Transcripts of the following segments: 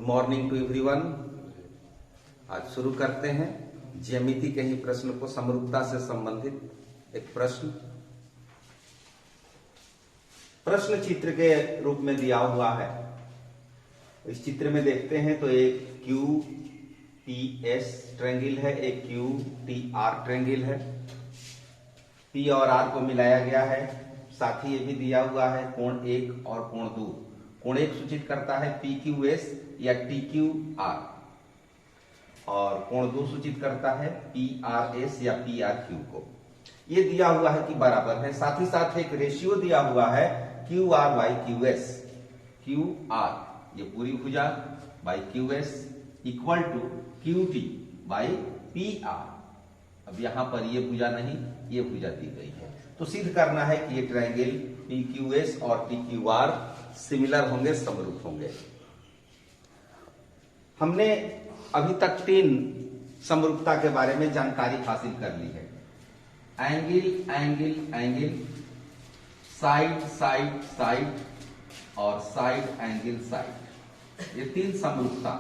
Good morning to everyone. आज शुरू करते हैं ज्यामिति के ही प्रश्न को, समरूपता से संबंधित एक प्रश्न चित्र के रूप में दिया हुआ है। इस चित्र में देखते हैं तो एक क्यू पी एस ट्रायंगल है, एक क्यू टी आर ट्रायंगल है। पी और आर को मिलाया गया है। साथ ही ये भी दिया हुआ है कोण 1 और कोण 2। कोण 1 सूचित करता है पी क्यू एस या टी क्यू आर, और कोण 2 सूचित करता है पी आर एस या पी आर क्यू को। ये दिया हुआ है कि बराबर है। साथ ही साथ एक रेशियो दिया हुआ है Q R by Q S. Q R ये पूरी भुजा by Q S equal to Q T by P R. अब यहां पर ये भुजा नहीं, ये भुजा दी गई है, तो सिद्ध करना है कि ये ट्रायंगल पी क्यू एस और टी क्यू आर सिमिलर होंगे, समरूप होंगे। हमने अभी तक 3 समरूपता के बारे में जानकारी हासिल कर ली है। Angle angle angle, side side side और साइड एंगल साइड, ये 3 समरूपता।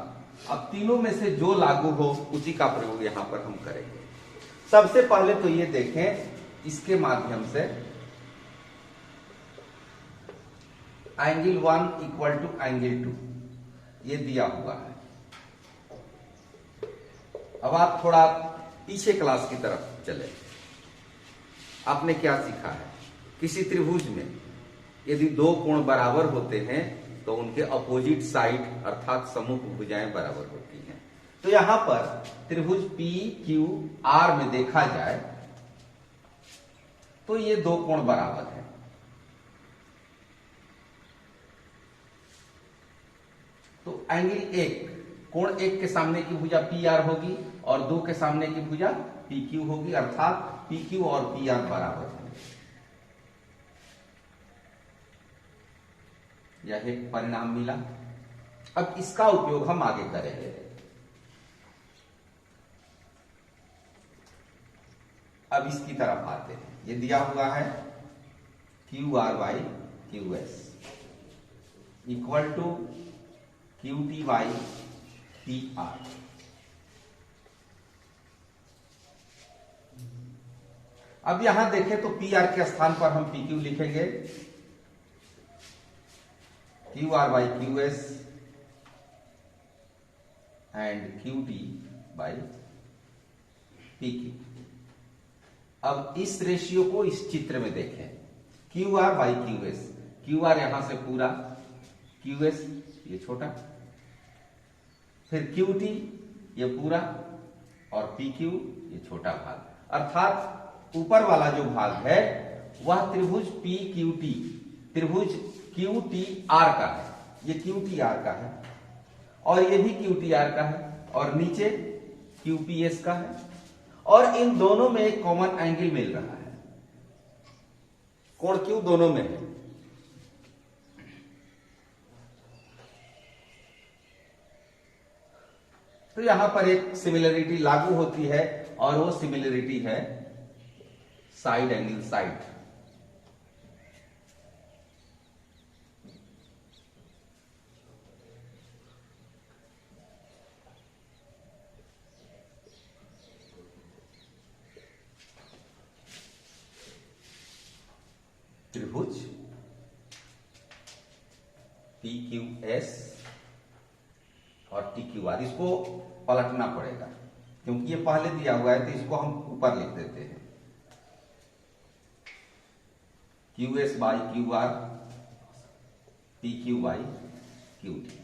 अब तीनों में से जो लागू हो उसी का प्रयोग यहां पर हम करेंगे। सबसे पहले तो ये देखें, इसके माध्यम से एंगल 1 इक्वल टू एंगल 2 ये दिया हुआ है। अब आप थोड़ा पीछे क्लास की तरफ चले। आपने क्या सीखा है? किसी त्रिभुज में यदि 2 कोण बराबर होते हैं तो उनके अपोजिट साइड अर्थात सम्मुख भुजाएं बराबर होती हैं। तो यहां पर त्रिभुज पी क्यू आर में देखा जाए तो ये 2 कोण बराबर है। तो एंगल 1, कोण 1 के सामने की भुजा पी आर होगी और 2 के सामने की भुजा पी क्यू होगी, अर्थात पी क्यू और पी आर बराबर होंगे। यह एक परिणाम मिला। अब इसका उपयोग हम आगे करेंगे। अब इसकी तरफ आते हैं। ये दिया हुआ है Q R by Q S equal to Q T by P R. अब यहां देखें तो पी आर के स्थान पर हम पी क्यू लिखेंगे, Q R by Q S and Q T by P Q. अब इस रेशियो को इस चित्र में देखें, Q R by Q S. Q are यहां से पूरा, क्यू एस ये छोटा, फिर क्यू टी ये पूरा और पी क्यू ये छोटा भाग। अर्थात ऊपर वाला जो भाग है वह त्रिभुज पी क्यू टी, त्रिभुज क्यू टी आर का है। ये क्यू टी आर का है और ये भी क्यू टी आर का है और नीचे क्यू पी एस का है, और इन दोनों में एक कॉमन एंगल मिल रहा है। कोण क्यू दोनों में है। तो यहां पर एक सिमिलरिटी लागू होती है और वो सिमिलरिटी है साइड एंगल साइड। त्रिभुज पी क्यू एस और टी क्यू आर, इसको पलटना पड़ेगा क्योंकि ये पहले दिया हुआ है, तो इसको हम ऊपर लिख देते हैं। Q S by Q R, P Q by Q T.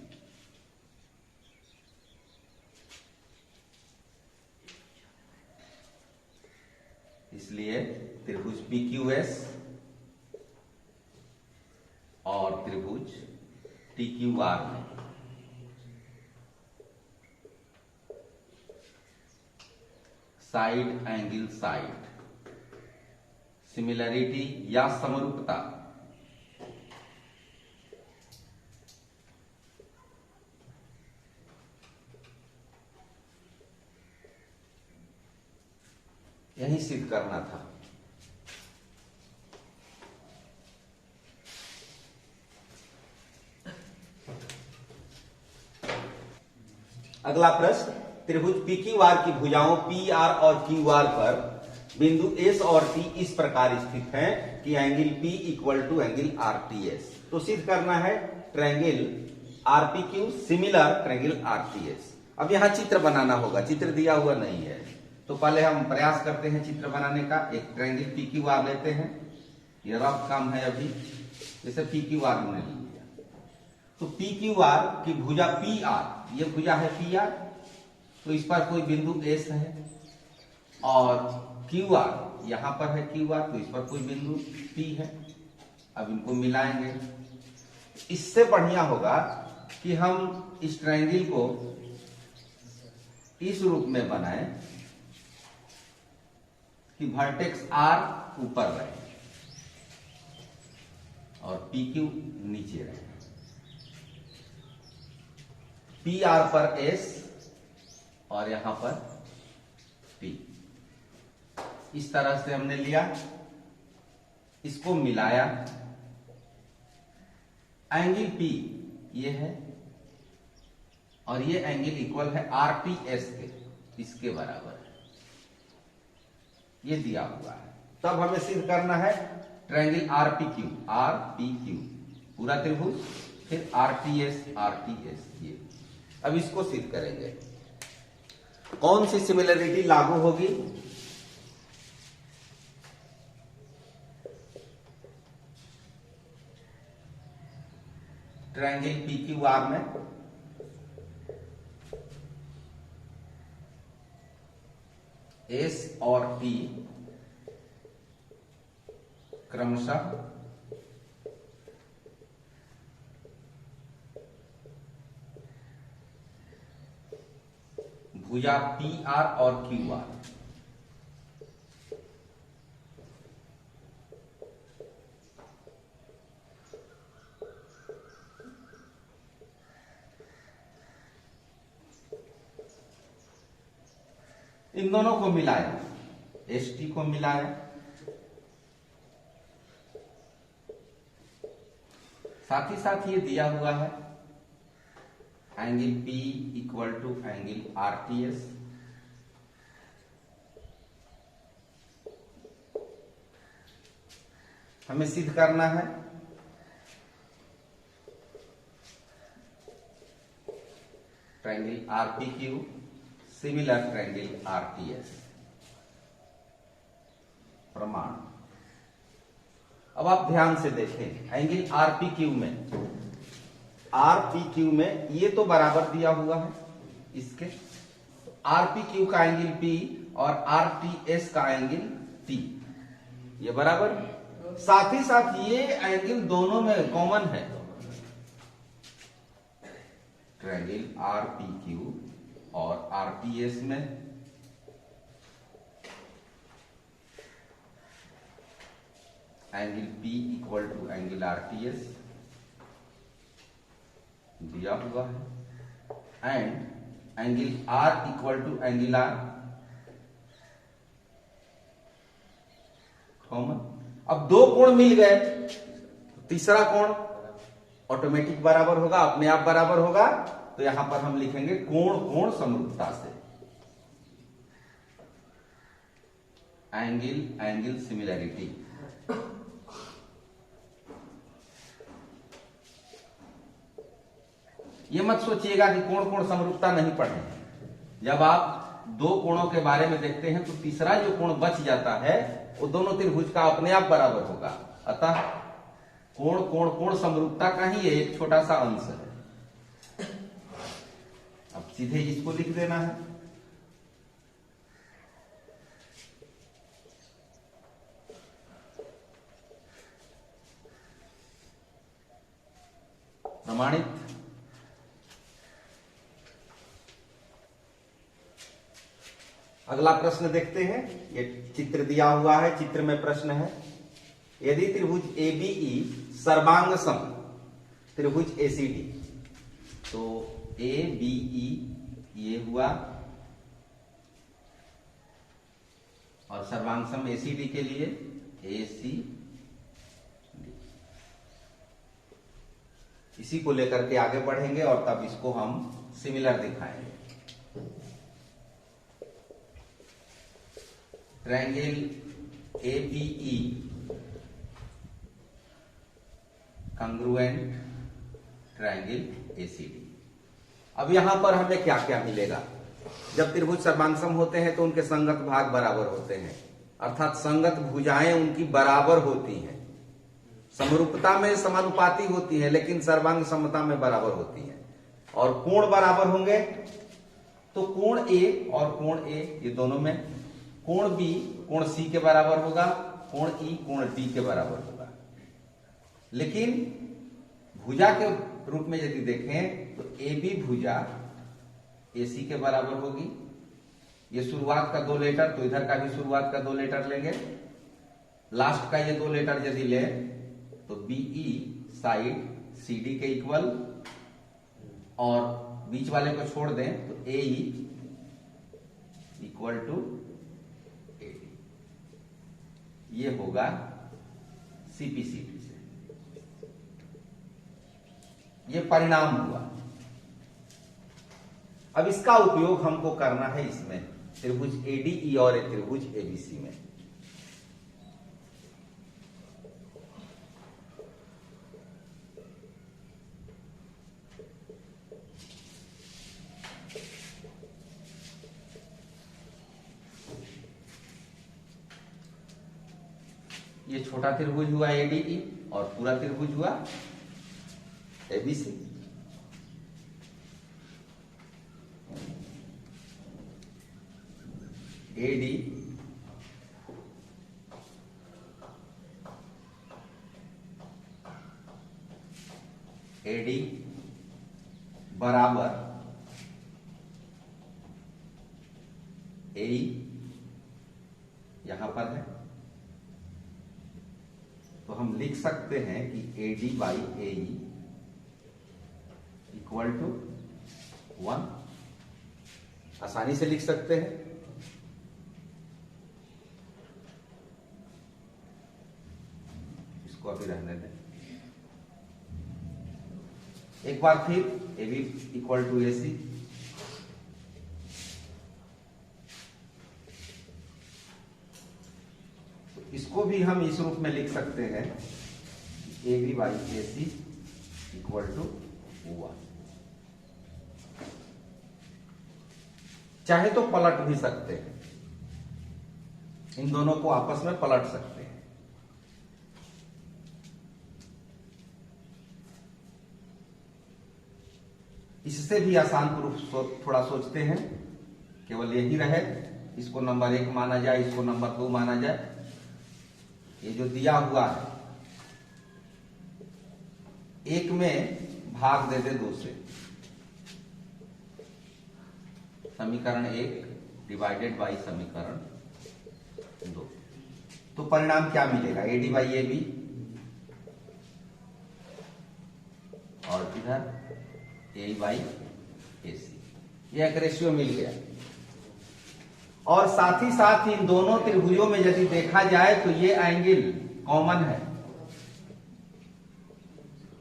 इसलिए त्रिभुज पी क्यू एस और त्रिभुज टी क्यू आर में साइड एंगल साइड सिमिलरिटी या समरूपता यही सिद्ध करना था। अगला प्रश्न, त्रिभुज PQR की भुजाओं PR और QR पर बिंदु S और T इस प्रकार स्थित हैं कि angle P equal to angle RTS। तो सिद्ध करना है triangle RPQ similar triangle RTS। अब यहां चित्र बनाना होगा, चित्र दिया हुआ नहीं है, तो पहले हम प्रयास करते हैं चित्र बनाने का। एक ट्रायंगल PQR लेते हैं, ये रफ काम है अभी, जैसे PQR हमने लिया, तो PQR की भुजा PR, ये भुजा है PR, तो इस पर कोई बिंदु S है, और QR यहां पर है QR, तो इस पर कोई बिंदु P है। अब इनको मिलाएंगे। इससे बढ़िया होगा कि हम इस ट्रायंगल को इस रूप में बनाएं कि वर्टेक्स R ऊपर रहे और PQ नीचे रहे, PR पर S और यहां पर P। इस तरह से हमने लिया, इसको मिलाया, एंगल P ये है और ये एंगल इक्वल है RTS के, इसके बराबर है, ये दिया हुआ है। तब हमें सिद्ध करना है ट्रायंगल RPQ पूरा त्रिभुज, फिर RTS ये। अब इसको सिद्ध करेंगे। कौन सी सिमिलरिटी लागू होगी? ट्रायंगल PQR में S और T क्रमशः भुजा PR और QR इन दोनों को मिलाया, ST को मिलाया, साथ ही साथ ये दिया हुआ है angle P equal to angle RTS। हमें सिद्ध करना है triangle RPQ similar triangle RTS। प्रमाण। अब आप ध्यान से देखें, एंगल RPQ में ये तो बराबर दिया हुआ है इसके, RPQ का एंगल P और RTS का एंगल T, ये बराबर। साथ ही साथ ये एंगल दोनों में कॉमन है, ट्रायंगल RPQ और RTS में angle P equal to angle RTS दिया हुआ है, and angle R equal to angle R common. अब दो कोण मिल गए, तीसरा कोण ऑटोमेटिक बराबर होगा, अपने आप बराबर होगा, तो यहां पर हम लिखेंगे कोण कोण समरूपता से, एंगल एंगल सिमिलरिटी। ये मत सोचिएगा कि कोण कोण समरूपता नहीं पढ़े। जब आप दो कोणों के बारे में देखते हैं तो तीसरा जो कोण बच जाता है वो दोनों त्रिभुज का अपने आप बराबर होगा। अतः कोण कोण कोण समरूपता का ही एक छोटा सा अंश है। अब सीधे इसको लिख देना है, प्रमाणित। अगला प्रश्न देखते हैं, ये चित्र दिया हुआ है, चित्र में प्रश्न है, यदि त्रिभुज ABE सर्वांग सम त्रिभुज ACD, तो ABE ये हुआ और सर्वांग सम ACD के लिए ACD, इसी को लेकर के आगे बढ़ेंगे और तब इसको हम सिमिलर दिखाएंगे। Triangle ABE congruent triangle ACD। अब यहां पर हमें क्या क्या मिलेगा? जब त्रिभुज सर्वांगसम होते हैं तो उनके संगत भाग बराबर होते हैं, अर्थात संगत भुजाएं उनकी बराबर होती हैं। समरूपता में समानुपाती होती है, लेकिन सर्वांग समता में बराबर होती है। और कोण बराबर होंगे तो कोण A और कोण A ये दोनों में, कोण B कोण C के बराबर होगा, कोण E कोण D के बराबर होगा। लेकिन भुजा के रूप में यदि देखें तो AB भुजा AC के बराबर होगी। ये शुरुआत का 2 लेटर, तो इधर का भी शुरुआत का 2 लेटर लेंगे। लास्ट का ये 2 लेटर यदि ले तो BE साइड CD के इक्वल, और बीच वाले को छोड़ दें तो AE इक्वल टू AD। ये होगा CPCD से। ये परिणाम हुआ। अब इसका उपयोग हमको करना है इसमें, त्रिभुज ADE और त्रिभुज ABC में। ये छोटा त्रिभुज हुआ ADE और पूरा त्रिभुज हुआ ABC। AD AD बराबर AE यहां पर है, तो हम लिख सकते हैं कि AD by AE equal to 1। आसानी से लिख सकते हैं। इसको अभी रहने दें। एक बार फिर AB इक्वल टू AC, इसको भी हम इस रूप में लिख सकते हैं AB by AC equal to 1। चाहे तो पलट भी सकते हैं, इन दोनों को आपस में पलट सकते हैं। इससे भी आसान प्रूफ थोड़ा सोचते हैं, केवल यही रहे, इसको नंबर 1 माना जाए, इसको नंबर 2 माना जाए। ये जो दिया हुआ है, 1 में भाग दे दे 2 से, समीकरण 1 डिवाइडेड बाई समीकरण 2, तो परिणाम क्या मिलेगा? AD बाई AB और इधर AE बाई AC, ये एक रेशियो मिल गया। और साथ ही साथ इन दोनों त्रिभुजों में यदि देखा जाए तो ये एंगल कॉमन है,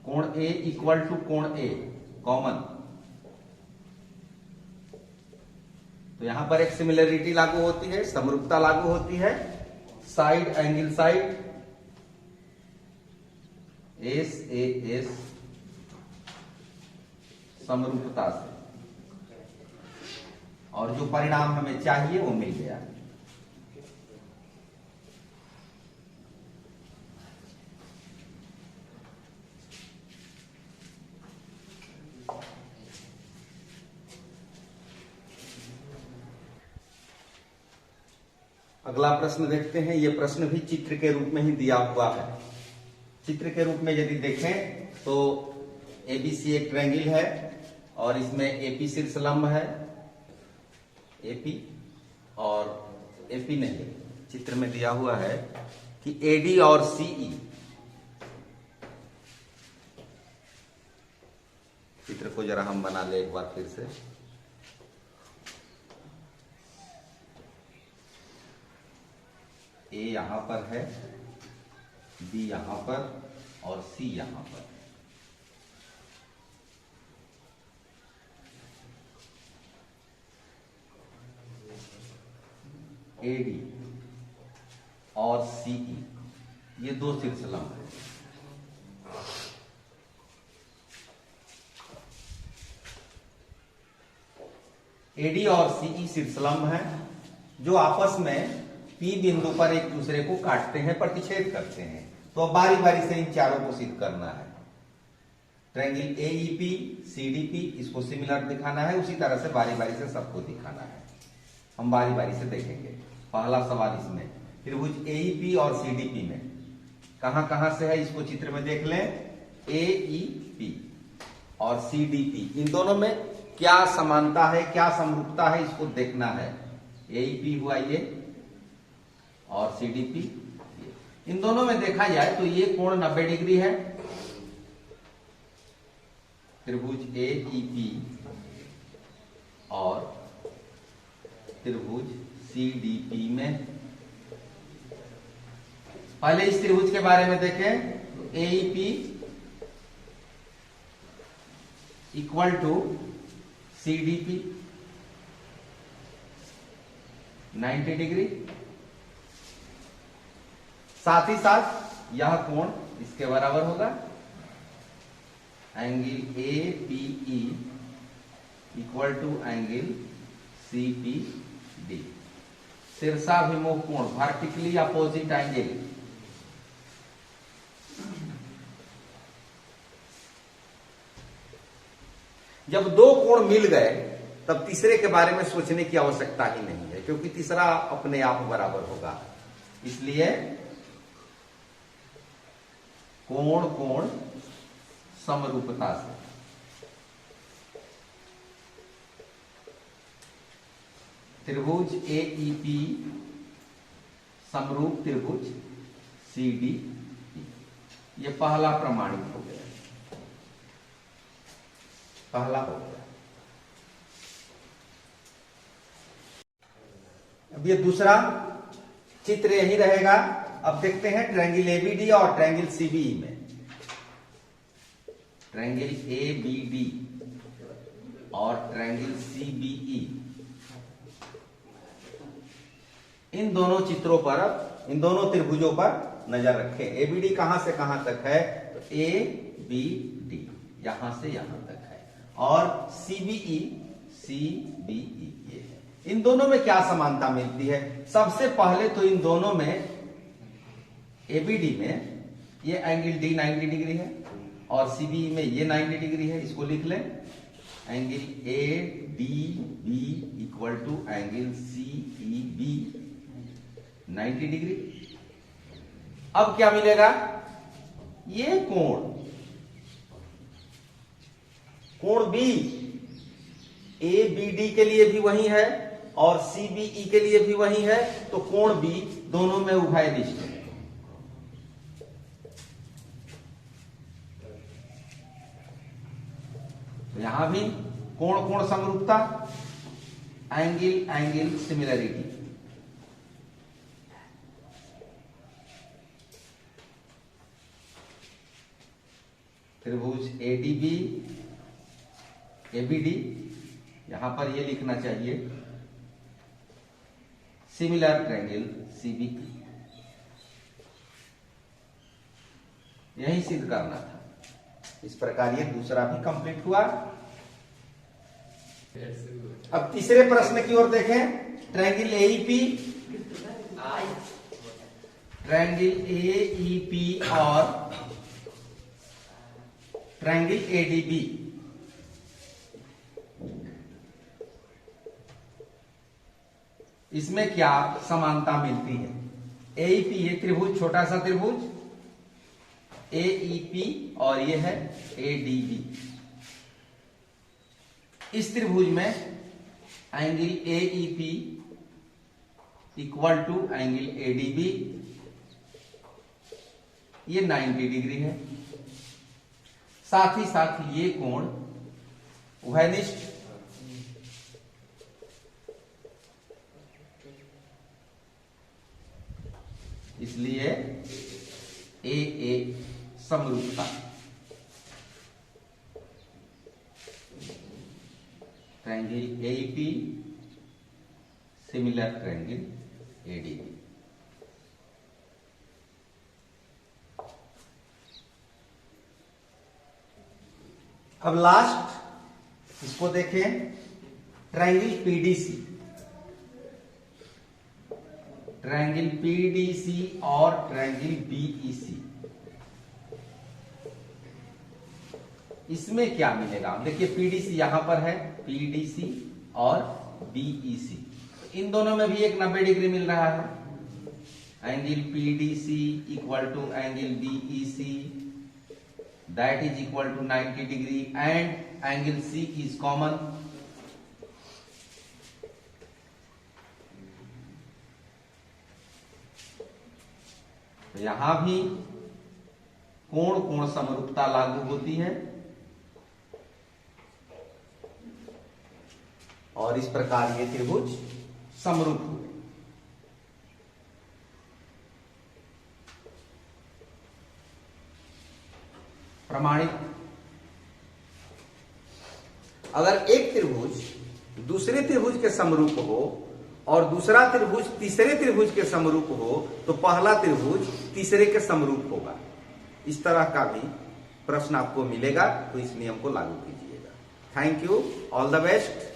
कोण A इक्वल टू कोण A कॉमन। तो यहां पर एक सिमिलरिटी लागू होती है, समरूपता लागू होती है, साइड एंगल साइड SAS समरूपता से, और जो परिणाम हमें चाहिए वो मिल गया। अगला प्रश्न देखते हैं। यह प्रश्न भी चित्र के रूप में ही दिया हुआ है। चित्र के रूप में यदि देखें तो ABC एक ट्रायंगल है और इसमें AP शीर्ष लंब है, AP और AP नहीं, चित्र में दिया हुआ है कि AD और CE, चित्र को जरा हम बना ले एक बार फिर से। A यहां पर है, B यहां पर और C यहां पर। AD और CE, ये दो शीर्षलंब है। AD और CE शीर्षलंब है जो आपस में P बिंदु पर एक दूसरे को काटते हैं, प्रतिच्छेद करते हैं। तो अब बारी बारी से इन चारों को सिद्ध करना है। ट्रायंगल AEP CDP, इसको सिमिलर दिखाना है, उसी तरह से बारी बारी से सबको दिखाना है। हम बारी बारी से देखेंगे। पहला सवाल इसमें त्रिभुज AEP और CDP में कहां कहां से है, इसको चित्र में देख लें। AEP और CDP, इन दोनों में क्या समानता है, क्या समरूपता है, इसको देखना है। AEP हुआ ये और CDP ये। इन दोनों में देखा जाए तो ये कोण 90 डिग्री है। त्रिभुज AEP और त्रिभुज CDP में, पहले इस त्रिभुज के बारे में देखें तो AEP equal to CDP 90 degree. साथ ही साथ यह कोण इसके बराबर होगा, angle APE equal to angle CPD। शीर्षाभिमुख कोण, वर्टिकली अपोजिट एंगल। जब दो कोण मिल गए तब तीसरे के बारे में सोचने की आवश्यकता ही नहीं है, क्योंकि तीसरा अपने आप बराबर होगा। इसलिए कोण कोण समरूपता से त्रिभुज AEP समरूप त्रिभुज CDP, ये पहला प्रमाणित हो गया, पहला हो गया। अब ये दूसरा चित्र यही रहेगा। अब देखते हैं ट्रायंगल ABD और ट्रायंगल CBE में। ट्रायंगल ABD और ट्रायंगल CBE, इन दोनों चित्रों पर, इन दोनों त्रिभुजों पर नजर रखें। ABD कहां से कहां तक है, तो ABD यहां से यहां तक है, और CBE ये है। इन दोनों में क्या समानता मिलती है? सबसे पहले तो इन दोनों में, ABD में ये एंगल D 90 डिग्री है और CBE में ये 90 डिग्री है। इसको लिख लें, angle ADB equal to angle CEB 90 degree. अब क्या मिलेगा, ये कोण B ABD के लिए भी वही है और CBE के लिए भी वही है, तो कोण B दोनों में उभयनिष्ठ है। तो यहां भी कोण कोण समरूपता, एंगल एंगल सिमिलरिटी। त्रिभुज ADB ABD, यहां पर ये लिखना चाहिए सिमिलर ट्रायंगल CBE, यही सिद्ध करना था। इस प्रकार ये दूसरा भी कंप्लीट हुआ। अब तीसरे प्रश्न की ओर देखें। ट्रायंगल AEP, ट्रायंगल AEP और ट्रायंगल ADB, इसमें क्या समानता मिलती है? AEP ये त्रिभुज, छोटा सा त्रिभुज AEP, और ये है ADB। इस त्रिभुज में angle AEP equal to angle ADB, ये 90 डिग्री है। साथ ही साथ ये कोण उभयनिष्ठ, इसलिए AA समरूपता। Triangle AEP similar triangle ADB। अब लास्ट इसको देखें, ट्रायंगल PDC, ट्रायंगल PDC और ट्रायंगल BEC, इसमें क्या मिलेगा? देखिए PDC यहां पर है, PDC और BEC, इन दोनों में भी एक 90 डिग्री मिल रहा है। Angle PDC equal to angle BEC, that is equal to 90 degree, and angle C is common। तो यहां भी कोण कोण समरूपता लागू होती है और इस प्रकार ये त्रिभुज समरूप हुए। प्रमाणित, अगर एक त्रिभुज दूसरे त्रिभुज के समरूप हो और दूसरा त्रिभुज तीसरे त्रिभुज के समरूप हो तो पहला त्रिभुज तीसरे के समरूप होगा। इस तरह का भी प्रश्न आपको मिलेगा, तो इस नियम को लागू कीजिएगा। Thank you, all the best.